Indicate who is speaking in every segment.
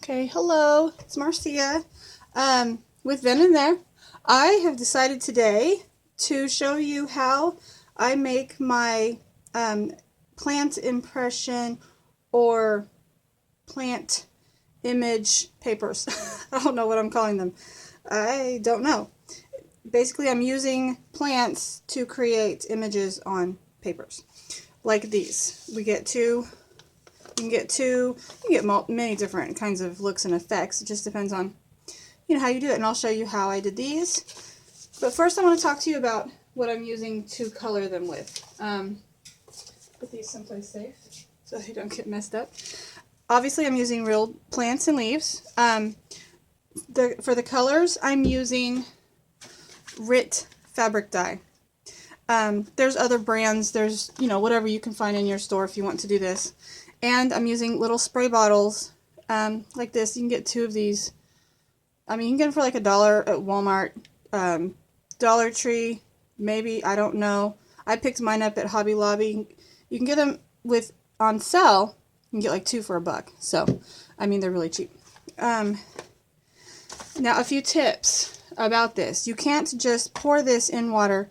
Speaker 1: Okay, hello, it's Marcia with Then and There. I have decided today to show you how I make my plant impression or plant image papers. I don't know what I'm calling them. I don't know. Basically, I'm using plants to create images on papers like these. We get two. You can get many different kinds of looks and effects. It just depends on, how you do it. And I'll show you how I did these. But first I want to talk to you about what I'm using to color them with. Put these someplace safe so they don't get messed up. Obviously I'm using real plants and leaves. For the colors I'm using RIT fabric dye. There's other brands. There's, whatever you can find in your store if you want to do this. And I'm using little spray bottles like this. You can get 2 of these. You can get them for like $1 at Walmart, Dollar Tree, maybe, I don't know. I picked mine up at Hobby Lobby. You can get them on sale. You can get like 2 for $1. So, they're really cheap. Now, a few tips about this. You can't just pour this in water,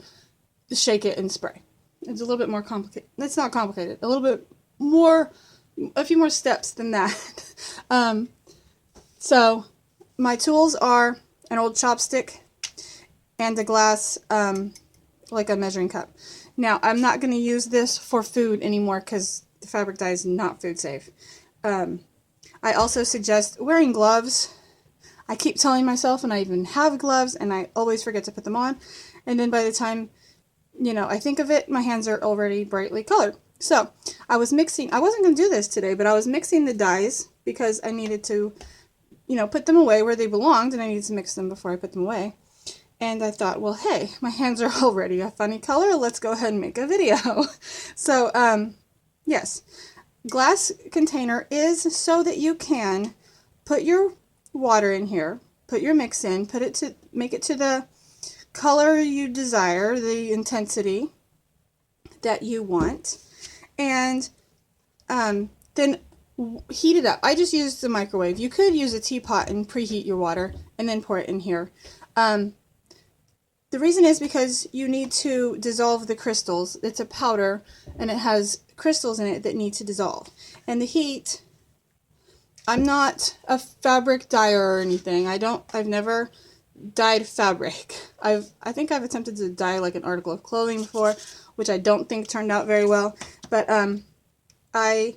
Speaker 1: shake it, and spray. It's a little bit more complicated. It's not complicated. A few more steps than that. So my tools are an old chopstick and a glass, like a measuring cup. Now I'm not going to use this for food anymore because the fabric dye is not food safe. I also suggest wearing gloves. I keep telling myself, and I even have gloves, and I always forget to put them on. And then by the time, I think of it, my hands are already brightly colored. So, I wasn't going to do this today, but I was mixing the dyes because I needed to, put them away where they belonged, and I needed to mix them before I put them away. And I thought, well, hey, my hands are already a funny color, let's go ahead and make a video. So, yes, glass container is so that you can put your water in here, put your mix in, make it to the color you desire, the intensity that you want. And then heat it up. I just used the microwave. You could use a teapot and preheat your water and then pour it in here. The reason is because you need to dissolve the crystals. It's a powder and it has crystals in it that need to dissolve. And the heat, I'm not a fabric dyer or anything. I've never dyed fabric. I think I've attempted to dye like an article of clothing before, which I don't think turned out very well. But I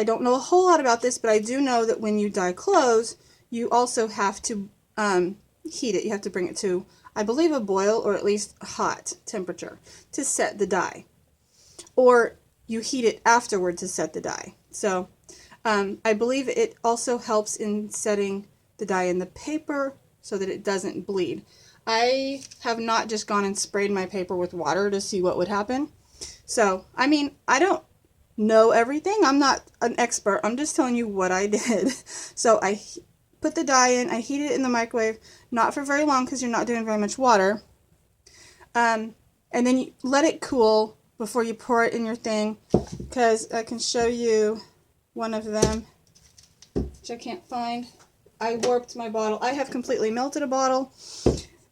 Speaker 1: don't know a whole lot about this, but I do know that when you dye clothes, you also have to heat it. You have to bring it to, I believe, a boil or at least a hot temperature to set the dye. Or you heat it afterward to set the dye. So I believe it also helps in setting the dye in the paper so that it doesn't bleed. I have not just gone and sprayed my paper with water to see what would happen. So, I don't know everything. I'm not an expert. I'm just telling you what I did. So I put the dye in. I heated it in the microwave, not for very long because you're not doing very much water. And then you let it cool before you pour it in your thing, because I can show you one of them, which I can't find. I warped my bottle. I have completely melted a bottle.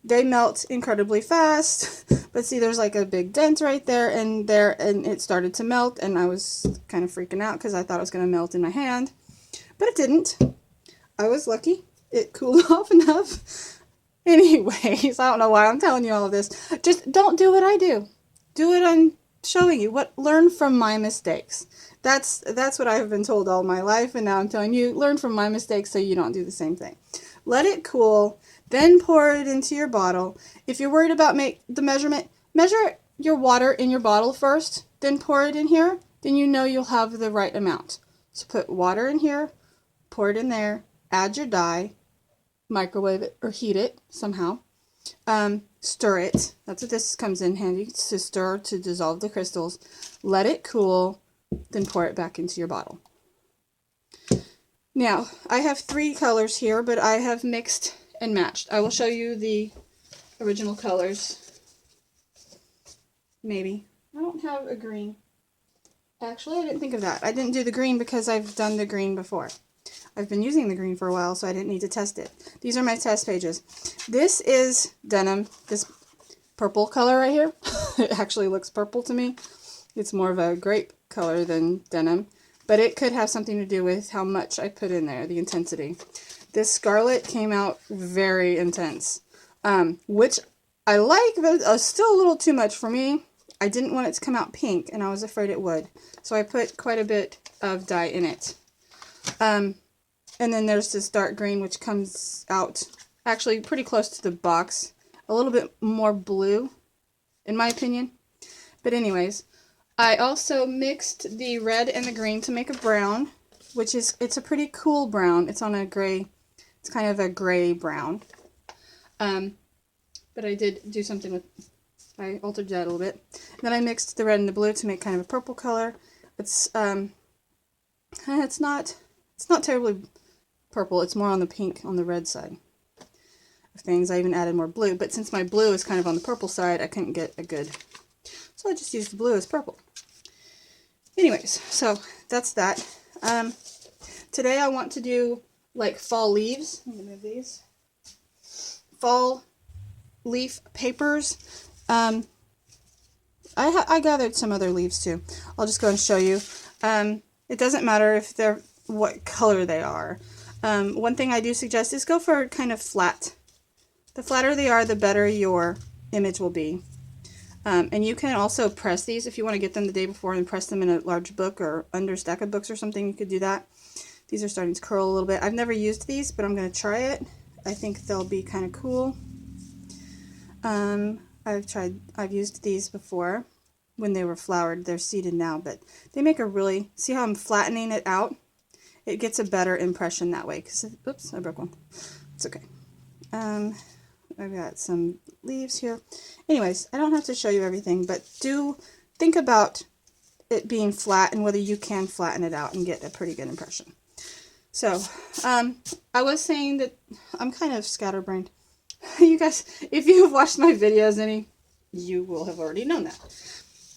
Speaker 1: They melt incredibly fast, but see, there's like a big dent right there, and it started to melt, and I was kind of freaking out because I thought it was going to melt in my hand, but it didn't. I was lucky. It cooled off enough. Anyways, I don't know why I'm telling you all of this. Just don't do what I do. Do what I'm showing you. Learn from my mistakes. That's what I have been told all my life, and now I'm telling you, learn from my mistakes so you don't do the same thing. Let it cool, then pour it into your bottle. If you're worried about the measurement, measure your water in your bottle first, then pour it in here, then you'll have the right amount. So put water in here, pour it in there, add your dye, microwave it or heat it somehow, stir it. That's what this comes in handy, to stir to dissolve the crystals. Let it cool, then pour it back into your bottle. Now, I have 3 colors here, but I have mixed and matched. I will show you the original colors. Maybe. I don't have a green. Actually, I didn't think of that. I didn't do the green because I've done the green before. I've been using the green for a while, so I didn't need to test it. These are my test pages. This is denim, this purple color right here. It actually looks purple to me. It's more of a grape color than denim, but it could have something to do with how much I put in there, the intensity. This scarlet came out very intense, which I like, but still a little too much for me. I didn't want it to come out pink, and I was afraid it would. So I put quite a bit of dye in it. And then there's this dark green, which comes out actually pretty close to the box. A little bit more blue, in my opinion. But anyways, I also mixed the red and the green to make a brown, which is, it's a pretty cool brown. It's on a gray, it's kind of a gray brown. But I did do something with, I altered that a little bit. Then I mixed the red and the blue to make kind of a purple color. It's not terribly purple. It's more on the pink, on the red side of things. I even added more blue, but since my blue is kind of on the purple side, I couldn't get a good, so I just used the blue as purple. Anyways, so that's that. Today I want to do like fall leaves. I'm gonna move these. Fall leaf papers. I gathered some other leaves too. I'll just go and show you. It doesn't matter if they're what color they are. One thing I do suggest is go for kind of flat. The flatter they are, the better your image will be. And you can also press these if you want to get them the day before and press them in a large book or under a stack of books or something. You could do that. These are starting to curl a little bit. I've never used these, but I'm going to try it. I think they'll be kind of cool. I've used these before when they were flowered. They're seeded now, but they make a really, see how I'm flattening it out? It gets a better impression that way. Oops, I broke one. It's okay. I've got some leaves here. Anyways, I don't have to show you everything, but do think about it being flat and whether you can flatten it out and get a pretty good impression. So, I was saying that I'm kind of scatterbrained. You guys, if you've watched my videos any, you will have already known that.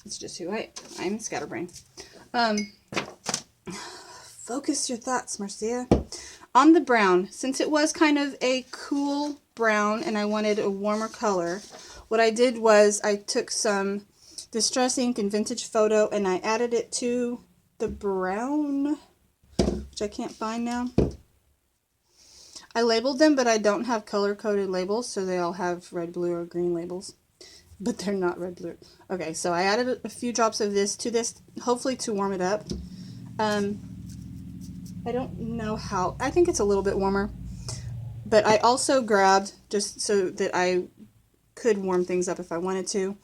Speaker 1: It's just who I am. I'm scatterbrained. Focus your thoughts, Marcia. On the brown, since it was kind of a cool brown and I wanted a warmer color, what I did was I took some Distress ink and Vintage Photo and I added it to the brown, which I can't find now. I labeled them, but I don't have color-coded labels, so they all have red, blue, or green labels. But they're not red, blue. Okay, so I added a few drops of this to this, hopefully to warm it up. I don't know how, I think it's a little bit warmer. But I also grabbed, just so that I could warm things up if I wanted to,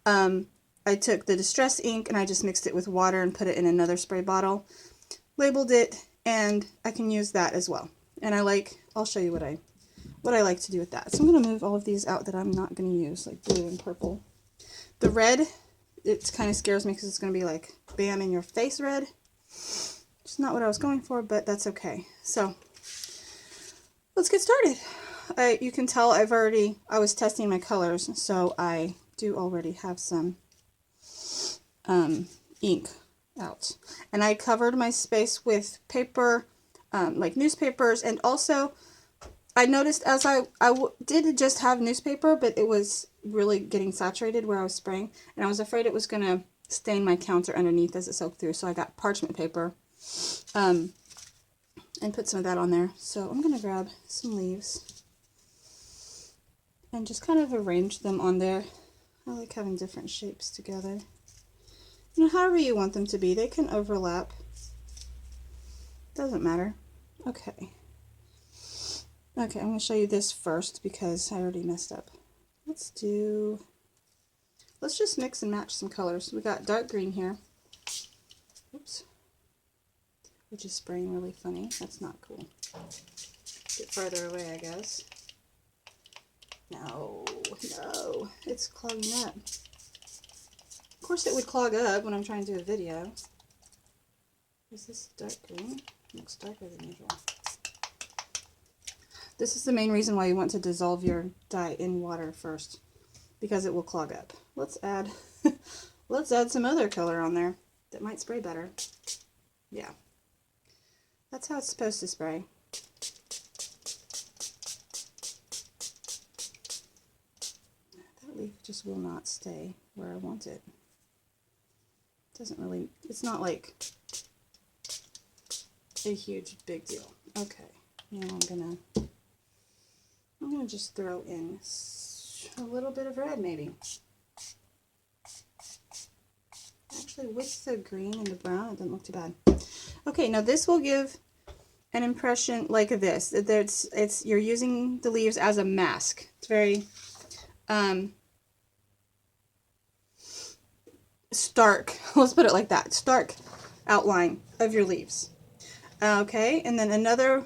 Speaker 1: I took the Distress ink and I just mixed it with water and put it in another spray bottle, labeled it, and I can use that as well. And I'll show you what I like to do with that. So I'm going to move all of these out that I'm not going to use, like blue and purple. The red, it kind of scares me because it's going to be like bam in your face red. It's not what I was going for, but that's okay. So let's get started. You can tell I was testing my colors, so I do already have some ink out. And I covered my space with paper, like newspapers, and also I noticed as I did just have newspaper, but it was really getting saturated where I was spraying, and I was afraid it was going to stain my counter underneath as it soaked through, so I got parchment paper and put some of that on there. So I'm going to grab some leaves and just kind of arrange them on there. I like having different shapes together. You know, however you want them to be, they can overlap. Doesn't matter. Okay. Okay, I'm going to show you this first because I already messed up. Let's just mix and match some colors. We got dark green here. Oops. Which is spraying really funny. That's not cool. Get farther away, I guess. No, it's clogging up. Of course it would clog up when I'm trying to do a video. Is this dark green? Looks darker than usual. This is the main reason why you want to dissolve your dye in water first, because it will clog up. Let's add some other color on there that might spray better. Yeah. That's how it's supposed to spray. That leaf just will not stay where I want it. Doesn't really, it's not like a huge big deal. Okay, now I'm gonna just throw in a little bit of red maybe. Actually, with the green and the brown, it doesn't look too bad. Okay, now this will give an impression like this. It's you're using the leaves as a mask. It's very stark. Let's put it like that. Stark outline of your leaves. Okay, and then another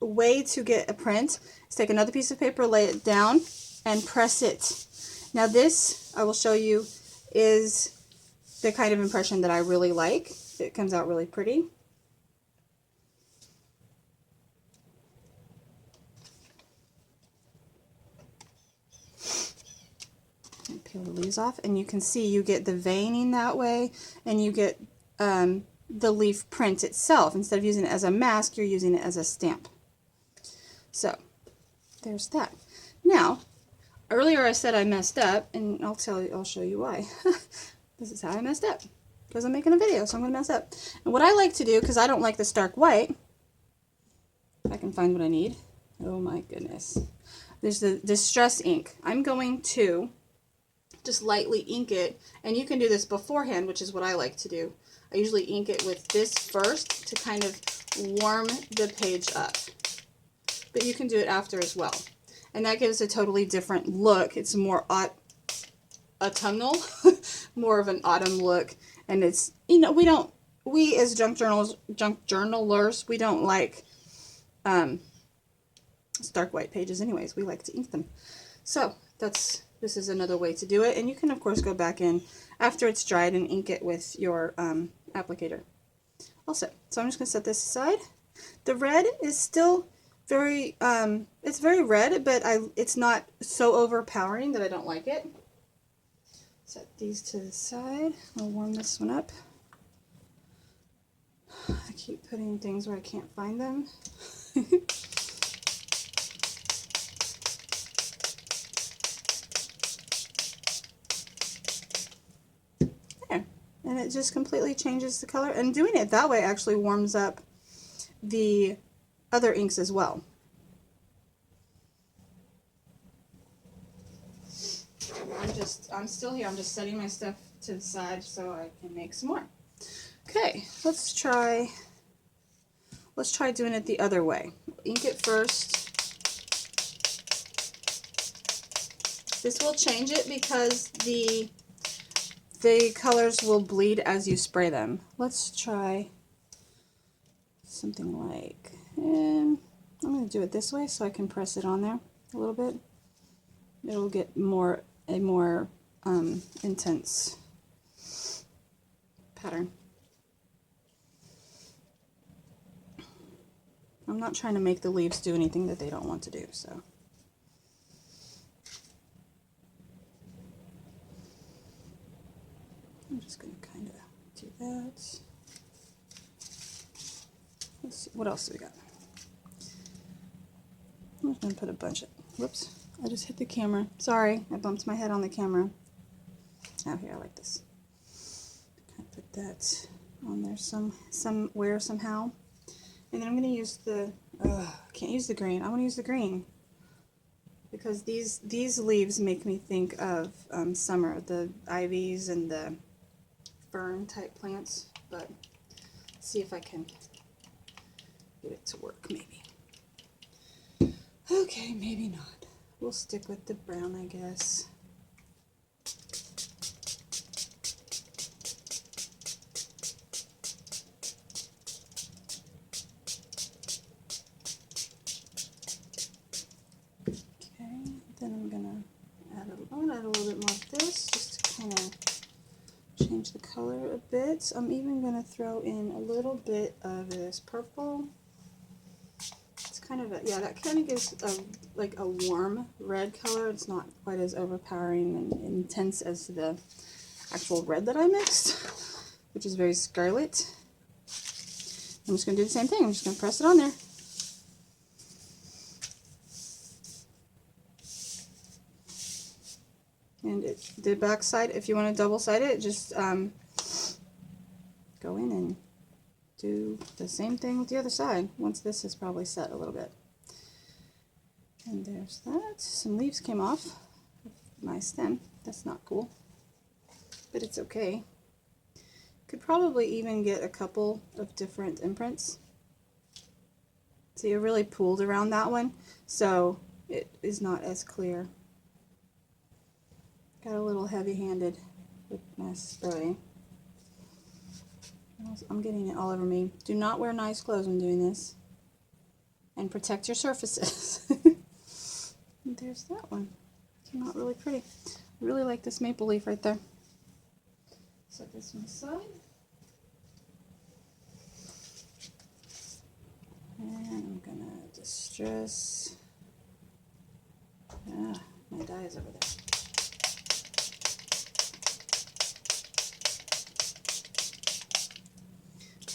Speaker 1: way to get a print is take another piece of paper, lay it down, and press it. Now this, I will show you, is the kind of impression that I really like. It comes out really pretty. Peel the leaves off, and you can see you get the veining that way, and you get the leaf print itself. Instead of using it as a mask, you're using it as a stamp. So there's that. Now, earlier I said I messed up, and I'll show you why. This is how I messed up, because I'm making a video, so I'm going to mess up. And what I like to do, because I don't like the stark white, if I can find what I need. Oh my goodness. There's the Distress ink. I'm going to just lightly ink it, and you can do this beforehand, which is what I like to do. I usually ink it with this first to kind of warm the page up, but you can do it after as well, and that gives a totally different look. It's more autumnal, more of an autumn look, and it's, you know, we as junk journalers, we don't like stark white pages anyways. We like to ink them. So this is another way to do it, and you can of course go back in after it's dried and ink it with your applicator also. So I'm just going to set this aside. The red is still very, it's very red, but it's not so overpowering that I don't like it. Set these to the side. I'll warm this one up. I keep putting things where I can't find them. There. And it just completely changes the color. And doing it that way actually warms up the other inks as well. I'm still here. I'm just setting my stuff to the side so I can make some more. Okay, let's try doing it the other way. Ink it first. This will change it because the colors will bleed as you spray them. Let's try something like, I'm going to do it this way so I can press it on there a little bit. It'll get a more intense pattern. I'm not trying to make the leaves do anything that they don't want to do, so. I'm just going to kind of do that. Let's see, what else do we got? I'm just going to put a bunch of, whoops, I just hit the camera. Sorry, I bumped my head on the camera. Oh, here, I like this. Kind of put that on there somewhere, somehow. And then I'm going to use the, I can't use the green. I want to use the green. Because these leaves make me think of summer, the ivies and the fern type plants. But see if I can get it to work, maybe. Okay, maybe not. We'll stick with the brown, I guess. Then I'm gonna add a little bit more of this, just to kind of change the color a bit. I'm even gonna throw in a little bit of this purple. It's kind of yeah, that kind of gives like a warm red color. It's not quite as overpowering and intense as the actual red that I mixed, which is very scarlet. I'm just going to do the same thing. I'm just going to press it on there. And the back side, if you want to double side it, just go in and do the same thing with the other side once this is probably set a little bit. And there's that. Some leaves came off of my stem. That's not cool, but it's okay. Could probably even get a couple of different imprints. See, it really pooled around that one, so it is not as clear. Got a little heavy-handed with my spraying. I'm getting it all over me. Do not wear nice clothes when doing this. And protect your surfaces. And there's that one. Came out really pretty. I really like this maple leaf right there. Set this one aside. And I'm gonna distress. Ah, my dye is over there.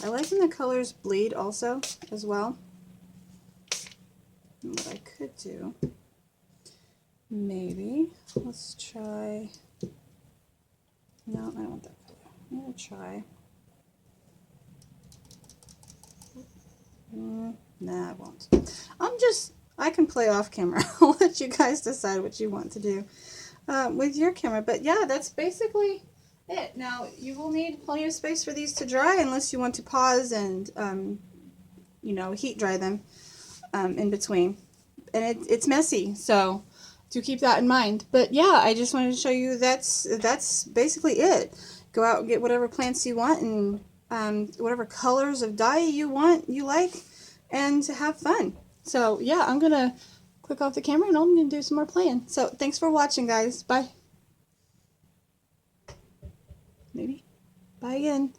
Speaker 1: I like when the colors bleed also as well. And what I could do, maybe, let's try, no, I don't want that color. I'm going to try, nah, I won't. I can play off camera. I'll let you guys decide what you want to do with your camera. But yeah, that's basically it. Now, you will need plenty of space for these to dry unless you want to pause and, you know, heat dry them in between. And it's messy, so do keep that in mind. But yeah, I just wanted to show you that's basically it. Go out and get whatever plants you want and whatever colors of dye you like, and have fun. So yeah, I'm going to click off the camera and I'm going to do some more playing. So thanks for watching, guys. Bye. Maybe. Bye again.